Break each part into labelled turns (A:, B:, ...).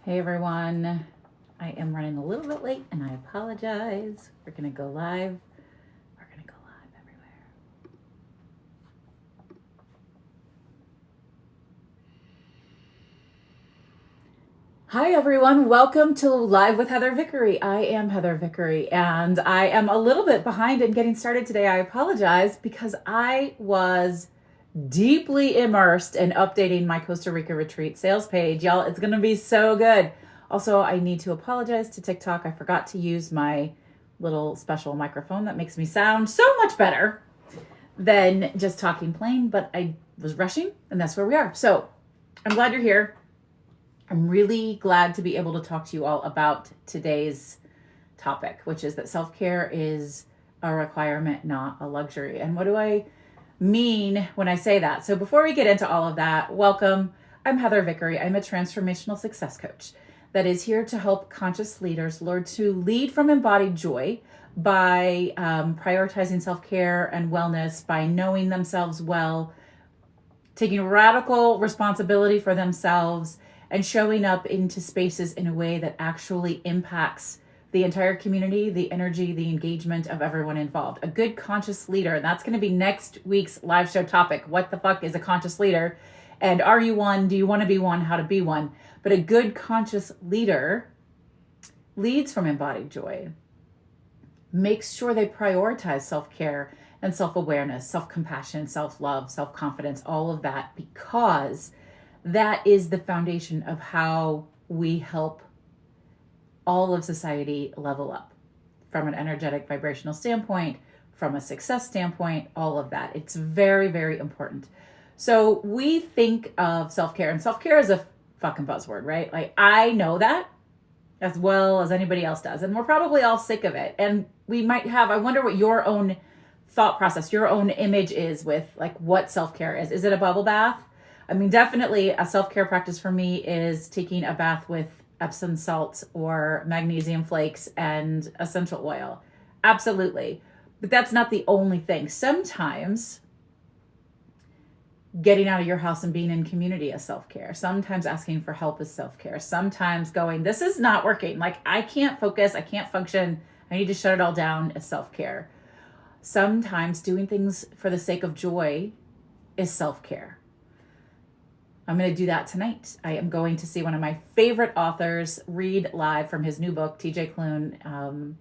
A: Hey everyone, I am running a little bit late and I apologize. We're gonna go live. We're gonna go live everywhere. Hi everyone, welcome to Live with Heather Vickery. I am Heather Vickery and I am a little bit behind in getting started today. I apologize because I was deeply immersed in updating my Costa Rica retreat sales page. Y'all, it's gonna be so good. Also, I need to apologize to TikTok. I forgot to use my little special microphone that makes me sound so much better than just talking plain, but I was rushing and that's where we are. So I'm glad you're here. I'm really glad to be able to talk to you all about today's topic, which is that self-care is a requirement, not a luxury. And what do I mean when I say that? So before we get into all of that, welcome. I'm Heather Vickery. I'm a transformational success coach that is here to help conscious leaders learn to lead from embodied joy by prioritizing self-care and wellness, by knowing themselves well, taking radical responsibility for themselves, and showing up into spaces in a way that actually impacts the entire community, the energy, the engagement of everyone involved. A good conscious leader, and that's going to be next week's live show topic. What the fuck is a conscious leader? And are you one? Do you want to be one? How to be one? But a good conscious leader leads from embodied joy, makes sure they prioritize self-care and self-awareness, self-compassion, self-love, self-confidence, all of that, because that is the foundation of how we help all of society level up from an energetic vibrational standpoint, from a success standpoint, all of that. It's very, very important. So we think of self-care, and self-care is a fucking buzzword, right? Like, I know that as well as anybody else does, and we're probably all sick of it. And we might have, I wonder what your own thought process, your own image is with like what self-care is. Is it a bubble bath? I mean, definitely a self-care practice for me is taking a bath with Epsom salts or magnesium flakes and essential oil. Absolutely. But that's not the only thing. Sometimes getting out of your house and being in community is self-care. Sometimes asking for help is self-care. Sometimes going, this is not working. Like, I can't focus. I can't function. I need to shut it all down is self-care. Sometimes doing things for the sake of joy is self-care. I'm going to do that tonight. I am going to see one of my favorite authors read live from his new book, TJ Klune.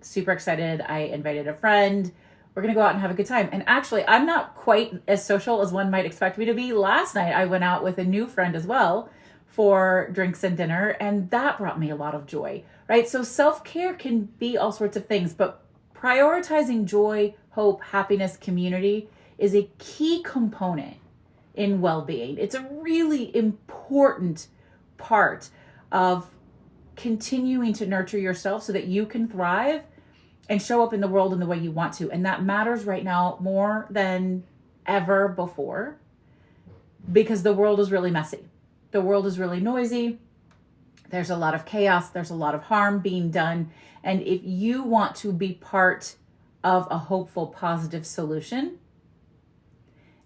A: Super excited. I invited a friend. We're going to go out and have a good time. And actually, I'm not quite as social as one might expect me to be. Last night, I went out with a new friend as well for drinks and dinner, and that brought me a lot of joy, right? So self-care can be all sorts of things, but prioritizing joy, hope, happiness, community is a key component in well-being. It's a really important part of continuing to nurture yourself so that you can thrive and show up in the world in the way you want to. And that matters right now more than ever before, because the world is really messy. The world is really noisy. There's a lot of chaos. There's a lot of harm being done. And if you want to be part of a hopeful, positive solution,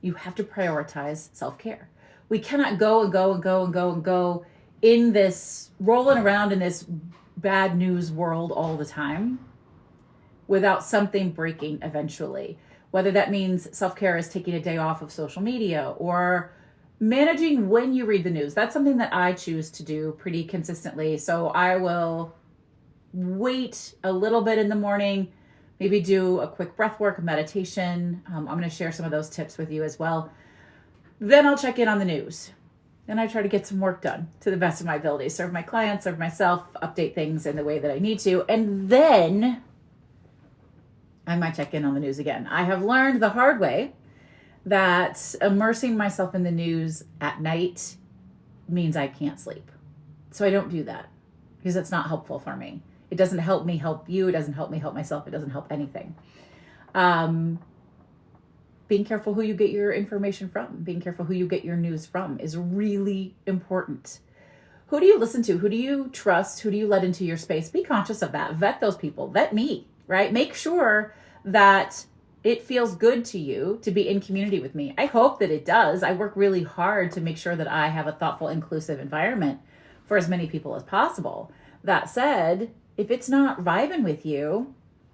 A: you have to prioritize self-care. We cannot go and go and go and go and go in this, rolling around in this bad news world all the time without something breaking eventually. Whether that means self-care is taking a day off of social media or managing when you read the news. That's something that I choose to do pretty consistently. So I will wait a little bit in the morning, maybe do a quick breath work, meditation. I'm going to share some of those tips with you as well. Then I'll check in on the news. Then I try to get some work done to the best of my ability, serve my clients, serve myself, update things in the way that I need to. And then I might check in on the news again. I have learned the hard way that immersing myself in the news at night means I can't sleep. So I don't do that because it's not helpful for me. It doesn't help me help you. It doesn't help me help myself. It doesn't help anything. Being careful who you get your information from, being careful who you get your news from is really important. Who do you listen to? Who do you trust? Who do you let into your space? Be conscious of that. Vet those people. Vet me, right? Make sure that it feels good to you to be in community with me. I hope that it does. I work really hard to make sure that I have a thoughtful, inclusive environment for as many people as possible. That said, if it's not vibing with you,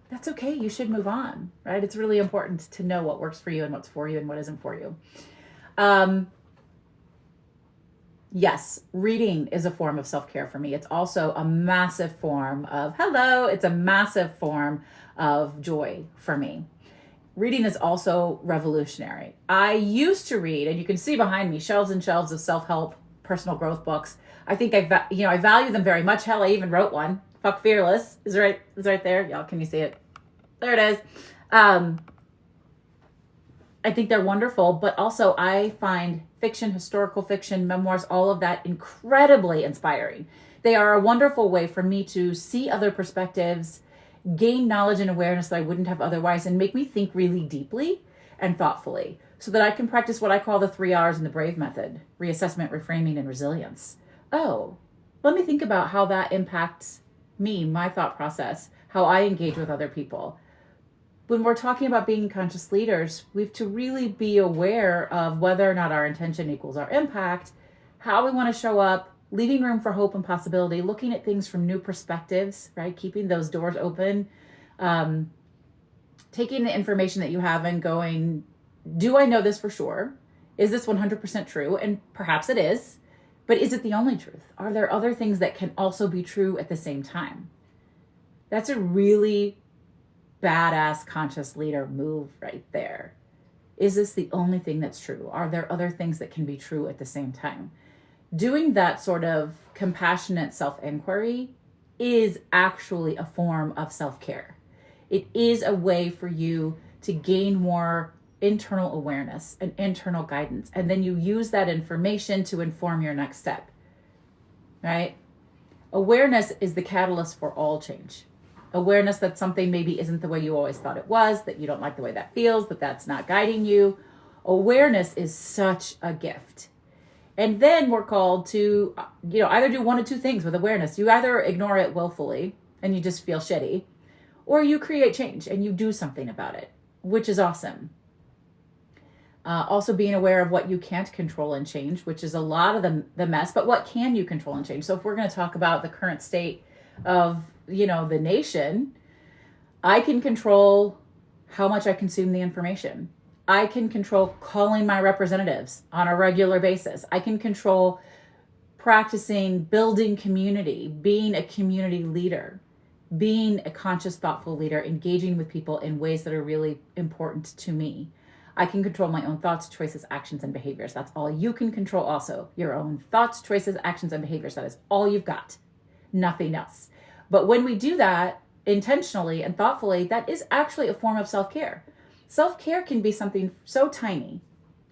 A: that's okay. You should move on, right? It's really important to know what works for you and what's for you and what isn't for you. Yes, reading is a form of self-care for me. It's also a massive form of, it's a massive form of joy for me. Reading is also revolutionary. I used to read, and you can see behind me, shelves and shelves of self-help, personal growth books. I think I value them very much. Hell, I even wrote one. Fuck Fearless is right there. Y'all, can you see it? There it is. I think they're wonderful, but also I find fiction, historical fiction, memoirs, all of that incredibly inspiring. They are a wonderful way for me to see other perspectives, gain knowledge and awareness that I wouldn't have otherwise, and make me think really deeply and thoughtfully so that I can practice what I call the 3 R's in the BRAVE method: reassessment, reframing, and resilience. Oh, let me think about how that impacts me, my thought process, how I engage with other people. When we're talking about being conscious leaders, we have to really be aware of whether or not our intention equals our impact, how we want to show up, leaving room for hope and possibility, looking at things from new perspectives, right? Keeping those doors open, taking the information that you have and going, do I know this for sure? Is this 100% true? And perhaps it is, but is it the only truth? Are there other things that can also be true at the same time? That's a really badass conscious leader move right there. Is this the only thing that's true? Are there other things that can be true at the same time? Doing that sort of compassionate self-inquiry is actually a form of self-care. It is a way for you to gain more internal awareness and internal guidance. And then you use that information to inform your next step, right? Awareness is the catalyst for all change. Awareness that something maybe isn't the way you always thought it was, that you don't like the way that feels, that that's not guiding you. Awareness is such a gift. And then we're called to, either do one of two things with awareness. You either ignore it willfully and you just feel shitty, or you create change and you do something about it, which is awesome. Also being aware of what you can't control and change, which is a lot of the mess, but what can you control and change? So if we're going to talk about the current state of, the nation, I can control how much I consume the information. I can control calling my representatives on a regular basis. I can control practicing building community, being a community leader, being a conscious, thoughtful leader, engaging with people in ways that are really important to me. I can control my own thoughts, choices, actions, and behaviors. That's all you can control also. Your own thoughts, choices, actions, and behaviors. That is all you've got. Nothing else. But when we do that intentionally and thoughtfully, that is actually a form of self-care. Self-care can be something so tiny.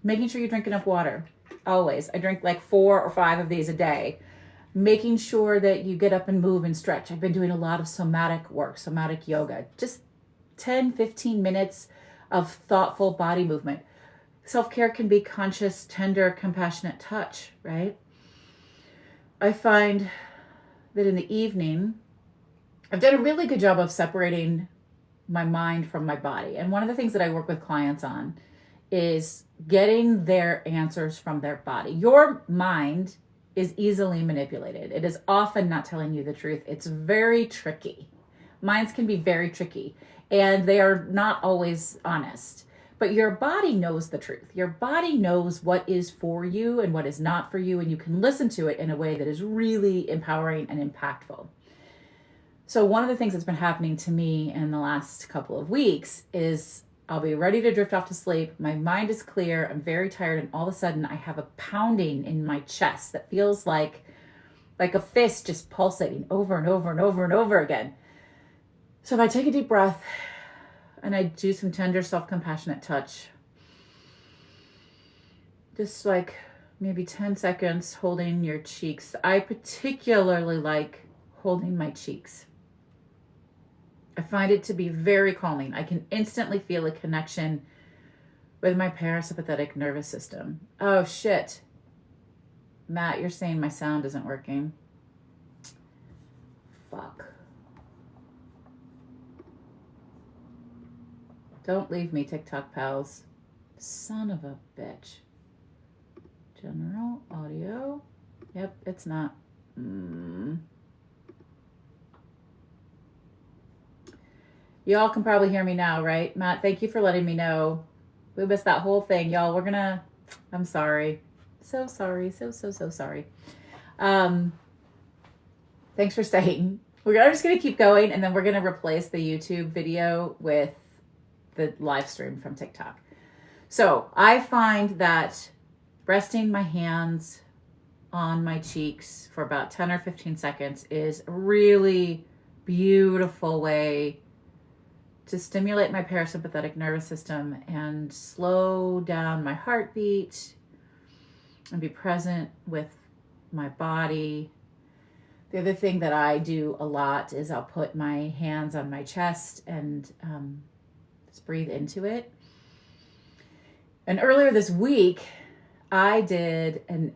A: Making sure you drink enough water. Always. I drink like 4 or 5 of these a day. Making sure that you get up and move and stretch. I've been doing a lot of somatic work, somatic yoga. Just 10, 15 minutes of thoughtful body movement. Self-care can be conscious, tender, compassionate touch, right? I find that in the evening, I've done a really good job of separating my mind from my body. And one of the things that I work with clients on is getting their answers from their body. Your mind is easily manipulated. It is often not telling you the truth. It's very tricky. Minds can be very tricky, and they are not always honest. But your body knows the truth. Your body knows what is for you and what is not for you, and you can listen to it in a way that is really empowering and impactful. So one of the things that's been happening to me in the last couple of weeks is I'll be ready to drift off to sleep. My mind is clear. I'm very tired. And all of a sudden I have a pounding in my chest that feels like a fist just pulsating over and over and over and over again. So if I take a deep breath and I do some tender, self-compassionate touch, just like maybe 10 seconds holding your cheeks. I particularly like holding my cheeks. I find it to be very calming. I can instantly feel a connection with my parasympathetic nervous system. Oh, shit. Matt, you're saying my sound isn't working. Fuck. Don't leave me, TikTok pals. Son of a bitch. General audio. Yep, it's not. Y'all can probably hear me now, right? Matt, thank you for letting me know. We missed that whole thing, y'all. I'm sorry. So sorry. So sorry. Thanks for staying. I'm just going to keep going, and then we're going to replace the YouTube video with the live stream from TikTok. So I find that resting my hands on my cheeks for about 10 or 15 seconds is a really beautiful way to stimulate my parasympathetic nervous system and slow down my heartbeat and be present with my body. The other thing that I do a lot is I'll put my hands on my chest and just breathe into it. And earlier this week, I did an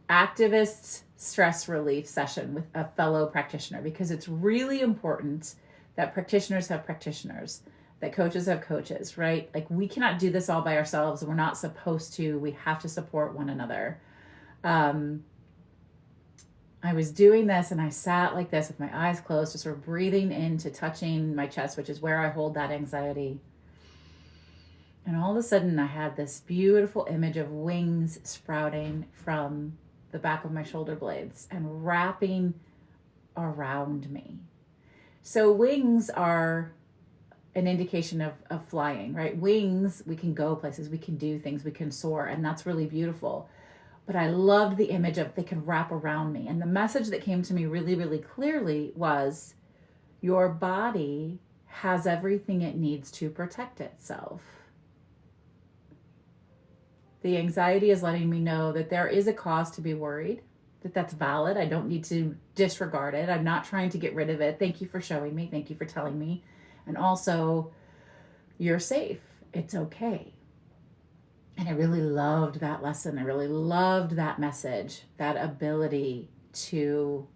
A: activist stress relief session with a fellow practitioner, because it's really important that practitioners have practitioners, that coaches have coaches, right? Like, we cannot do this all by ourselves. We're not supposed to. We have to support one another. I was doing this and I sat like this with my eyes closed, just sort of breathing into touching my chest, which is where I hold that anxiety. And all of a sudden I had this beautiful image of wings sprouting from the back of my shoulder blades and wrapping around me. So wings are an indication of flying, right? Wings, we can go places, we can do things, we can soar, and that's really beautiful. But I loved the image of they can wrap around me. And the message that came to me really, really clearly was, your body has everything it needs to protect itself. The anxiety is letting me know that there is a cause to be worried, that that's valid. I don't need to disregard it. I'm not trying to get rid of it. Thank you for showing me. Thank you for telling me. And also, you're safe. It's okay. And I really loved that lesson. I really loved that message, that ability to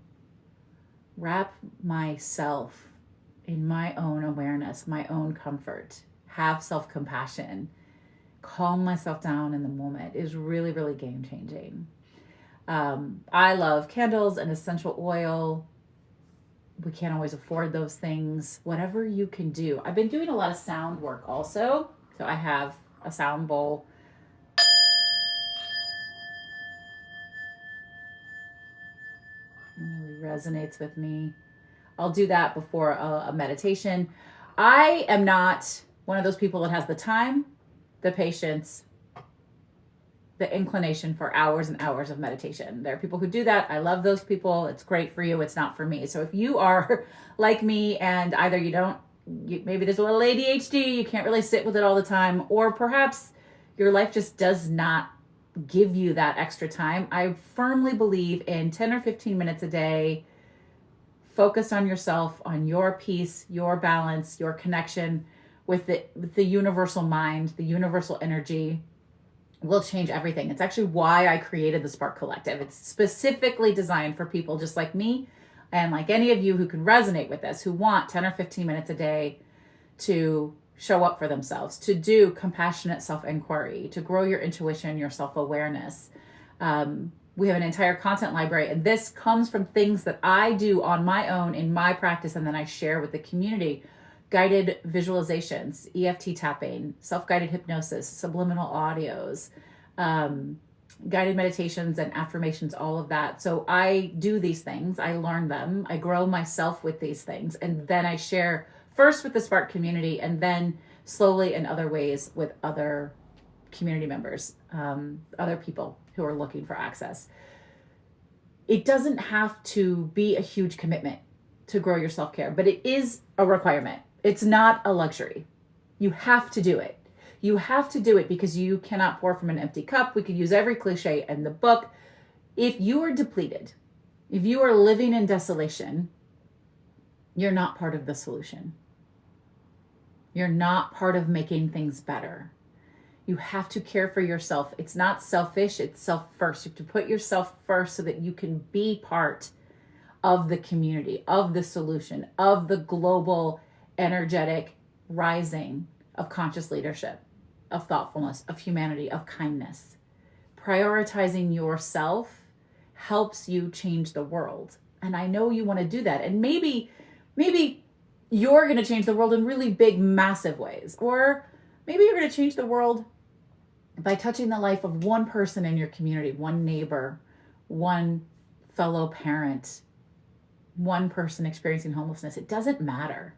A: wrap myself in my own awareness, my own comfort, have self-compassion, calm myself down in the moment is really, really game-changing. I love candles and essential oil. We can't always afford those things. Whatever you can do. I've been doing a lot of sound work also. So I have a sound bowl. It really resonates with me. I'll do that before a meditation. I am not one of those people that has the time, the patience, the inclination for hours and hours of meditation. There are people who do that. I love those people. It's great for you. It's not for me. So if you are like me and either maybe there's a little ADHD, you can't really sit with it all the time, or perhaps your life just does not give you that extra time, I firmly believe in 10 or 15 minutes a day, focused on yourself, on your peace, your balance, your connection with the universal mind, the universal energy, will change everything. It's actually why I created the Spark Collective. It's specifically designed for people just like me and like any of you who can resonate with this, who want 10 or 15 minutes a day to show up for themselves, to do compassionate self-inquiry, to grow your intuition, your self-awareness. We have an entire content library, and this comes from things that I do on my own in my practice, and then I share with the community. Guided visualizations, EFT tapping, self-guided hypnosis, subliminal audios, guided meditations and affirmations, all of that. So I do these things, I learn them, I grow myself with these things, and then I share first with the Spark community, and then slowly in other ways with other community members, other people who are looking for access. It doesn't have to be a huge commitment to grow your self-care, but it is a requirement. It's not a luxury. You have to do it. You have to do it because you cannot pour from an empty cup. We could use every cliche in the book. If you are depleted, if you are living in desolation, you're not part of the solution. You're not part of making things better. You have to care for yourself. It's not selfish, it's self first. You have to put yourself first so that you can be part of the community, of the solution, of the global energetic rising of conscious leadership, of thoughtfulness, of humanity, of kindness. Prioritizing yourself helps you change the world. And I know you want to do that. And maybe you're going to change the world in really big, massive ways. Or maybe you're going to change the world by touching the life of one person in your community, one neighbor, one fellow parent, one person experiencing homelessness. It doesn't matter.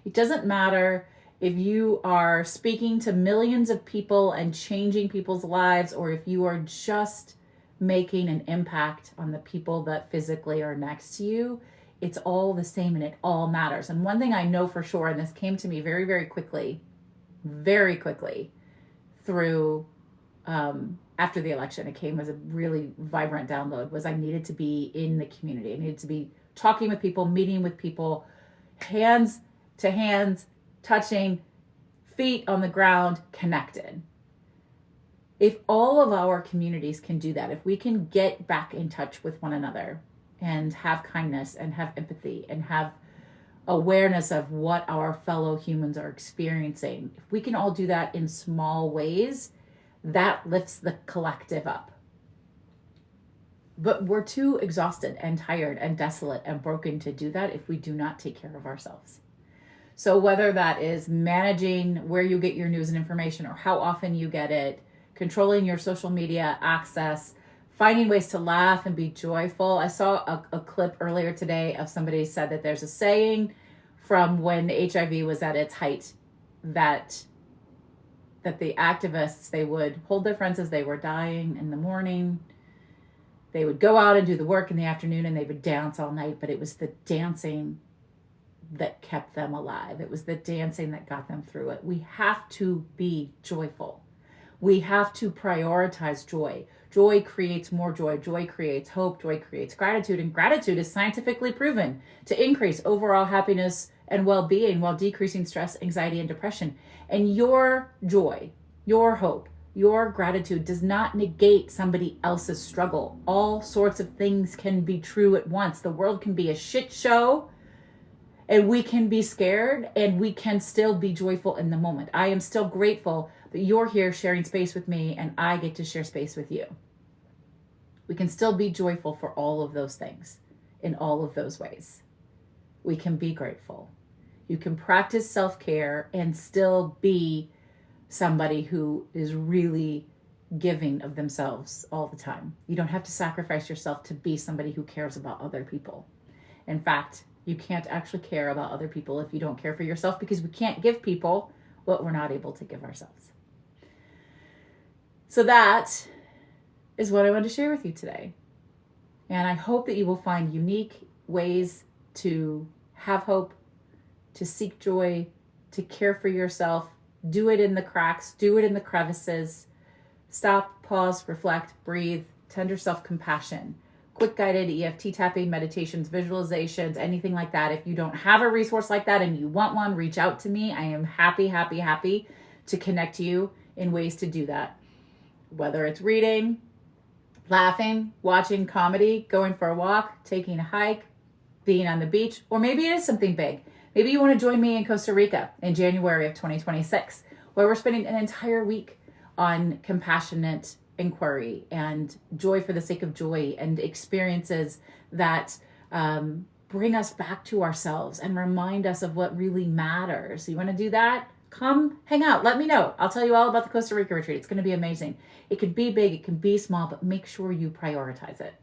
A: It doesn't matter if you are speaking to millions of people and changing people's lives, or if you are just making an impact on the people that physically are next to you. It's all the same and it all matters. And one thing I know for sure, and this came to me very, very quickly through after the election, it came as a really vibrant download, was I needed to be in the community. I needed to be talking with people, meeting with people, hands to hands, touching, feet on the ground, connected. If all of our communities can do that, if we can get back in touch with one another and have kindness and have empathy and have awareness of what our fellow humans are experiencing, if we can all do that in small ways, that lifts the collective up. But we're too exhausted and tired and desolate and broken to do that if we do not take care of ourselves. So whether that is managing where you get your news and information or how often you get it, controlling your social media access, finding ways to laugh and be joyful. I saw a clip earlier today of somebody said that there's a saying from when HIV was at its height that the activists, they would hold their friends as they were dying in the morning. They would go out and do the work in the afternoon and they would dance all night, but it was the dancing that kept them alive. It was the dancing that got them through it. We have to be joyful. We have to prioritize joy. Joy creates more joy. Joy creates hope. Joy creates gratitude. And gratitude is scientifically proven to increase overall happiness and well-being while decreasing stress, anxiety, and depression. And your joy, your hope, your gratitude does not negate somebody else's struggle. All sorts of things can be true at once. The world can be a shit show, and we can be scared, and we can still be joyful in the moment. I am still grateful that you're here sharing space with me, and I get to share space with you. We can still be joyful for all of those things in all of those ways. We can be grateful. You can practice self-care and still be somebody who is really giving of themselves all the time. You don't have to sacrifice yourself to be somebody who cares about other people. In fact, you can't actually care about other people if you don't care for yourself, because we can't give people what we're not able to give ourselves. So that is what I wanted to share with you today. And I hope that you will find unique ways to have hope, to seek joy, to care for yourself. Do it in the cracks, do it in the crevices. Stop, pause, reflect, breathe, tender self-compassion. Quick guided EFT tapping, meditations, visualizations, anything like that. If you don't have a resource like that and you want one, reach out to me. I am happy to connect you in ways to do that. Whether it's reading, laughing, watching comedy, going for a walk, taking a hike, being on the beach, or maybe it is something big. Maybe you want to join me in Costa Rica in January of 2026, where we're spending an entire week on compassionate inquiry and joy for the sake of joy and experiences that bring us back to ourselves and remind us of what really matters. You want to do that? Come hang out. Let me know. I'll tell you all about the Costa Rica retreat. It's going to be amazing. It could be big, it can be small, but make sure you prioritize it.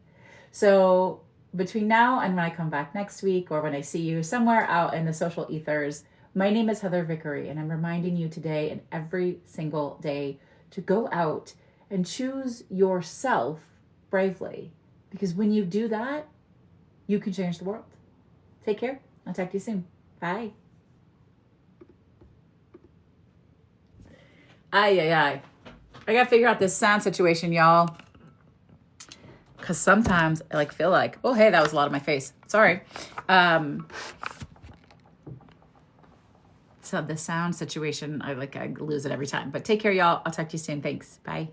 A: So between now and when I come back next week, or when I see you somewhere out in the social ethers, my name is Heather Vickery, and I'm reminding you today and every single day to go out and choose yourself bravely. Because when you do that, you can change the world. Take care. I'll talk to you soon. Bye. I gotta figure out this sound situation, y'all. Because sometimes I feel like, oh, hey, that was a lot of my face. Sorry. So the sound situation, I lose it every time. But take care, y'all. I'll talk to you soon. Thanks. Bye.